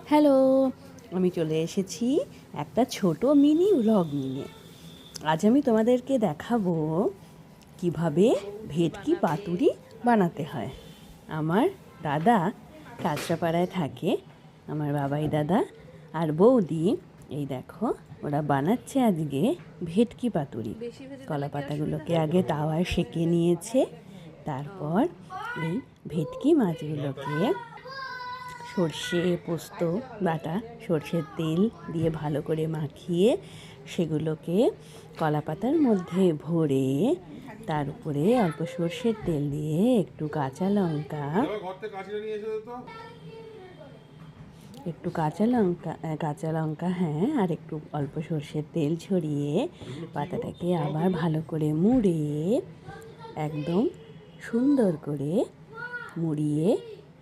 Hello, আমি চলে এসেছি একটা ছোট মিনি ভ্লগ নিয়ে। আজ আমি তোমাদেরকে দেখাবো কিভাবে ভেটকি পাতুরি বানাতে হয়। আমার দাদা কাঁচরাপাড়ায় থাকে, আমার বাবাই দাদা আর বৌদি। এই দেখো, ওরা বানাচ্ছে আজকে ভেটকি পাতুরি। কলা পাতাগুলোকে আগে তাওয়ায় সেঁকে নিয়েছে, তারপর এই ভেটকি মাছগুলোকে সর্ষে পোস্ত বাটা সর্ষের তেল দিয়ে ভালো করে মাখিয়ে সেগুলোকে কলা পাতার মধ্যে ভরে তার উপরে অল্প সর্ষের তেল দিয়ে একটু কাঁচা লঙ্কা হ্যাঁ, আর একটু অল্প সর্ষের তেল ছড়িয়ে পাতাটাকে আবার ভালো করে মুড়ে একদম সুন্দর করে মুড়িয়ে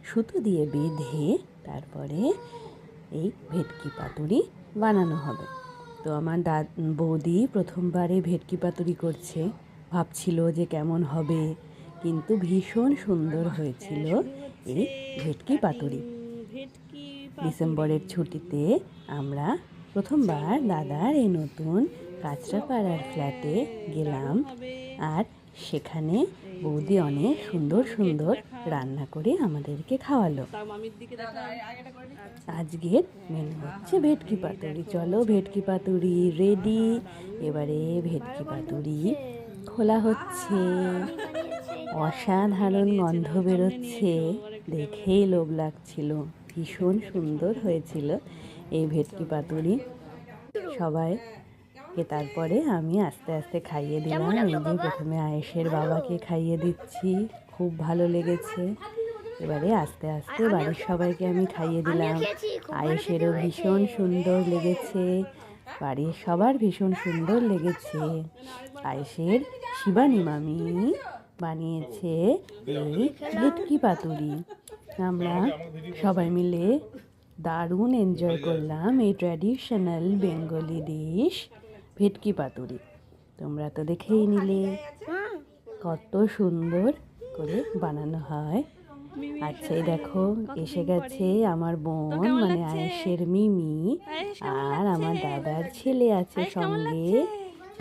সুতো দিয়ে বেঁধে তারপরে এই ভেটকি পাতুরি বানানো হবে। তো আমার বৌদি প্রথমবারে ভেটকি পাতুরি করছে, ভাবছিল যে কেমন হবে, কিন্তু ভীষণ সুন্দর হয়েছিল এই ভেটকি পাতুরি। ডিসেম্বরের ছুটিতে আমরা প্রথমবার দাদার এই নতুন কাঁচরাপাড়ার ফ্ল্যাটে গেলাম, আর সেখানে বৌদি অনেক সুন্দর সুন্দর রান্না করে আমাদেরকে খাওয়ালো। আজকের মেনু হচ্ছে ভেটকি পাতুরি। চলো, ভেটকি পাতুরি রেডি। এবারে ভেটকি পাতুরি খোলা হচ্ছে, অসাধারণ গন্ধ বেরোচ্ছে, দেখেই লোভ লাগছিল। ভীষণ সুন্দর হয়েছিল এই ভেটকি পাতুরি। সবাইকে তারপরে আমি আস্তে আস্তে খাইয়ে দিলাম। এই যে প্রথমে আয়েশের বাবাকে খাইয়ে দিচ্ছি, খুব ভালো লেগেছে। এবারে আস্তে আস্তে বাড়ির সবাইকে আমি খাইয়ে দিলাম। আয়েশেরও ভীষণ সুন্দর লেগেছে, বাড়ির সবার ভীষণ সুন্দর লেগেছে। আয়েশের শিবানী মামি বানিয়েছে এই ভেটকি পাতুরি। আমরা সবাই মিলে দারুণ এনজয় করলাম এই ট্র্যাডিশনাল বেঙ্গলি ডিশ ভেটকি পাতুরি। তোমরা তো দেখেই নিলে কত সুন্দর করে বানানো হয়। আচ্ছা, এই দেখো এসে গেছে আমার বোন, মানে আয়েশের মিমি, আর আমার দাদার ছেলে আছে সঙ্গে,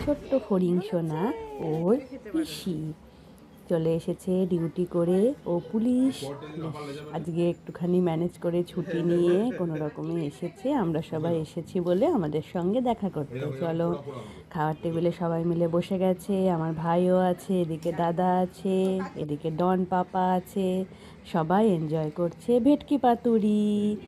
ছোট্ট ফড়িং সোনা ওর পিসি চলে এসেছে ডিউটি করে। ও পুলিশ, আজকে একটুখানি ম্যানেজ করে ছুটি নিয়ে কোনো রকমে এসেছে। আমরা সবাই এসেছি বলে আমাদের সঙ্গে দেখা করতে। চলো, খাওয়ার টেবিলে সবাই মিলে বসে গেছে। আমার ভাইও আছে, এদিকে দাদা আছে, এদিকে ডন পাপা আছে। সবাই এনজয় করছে ভেটকি পাতুরি।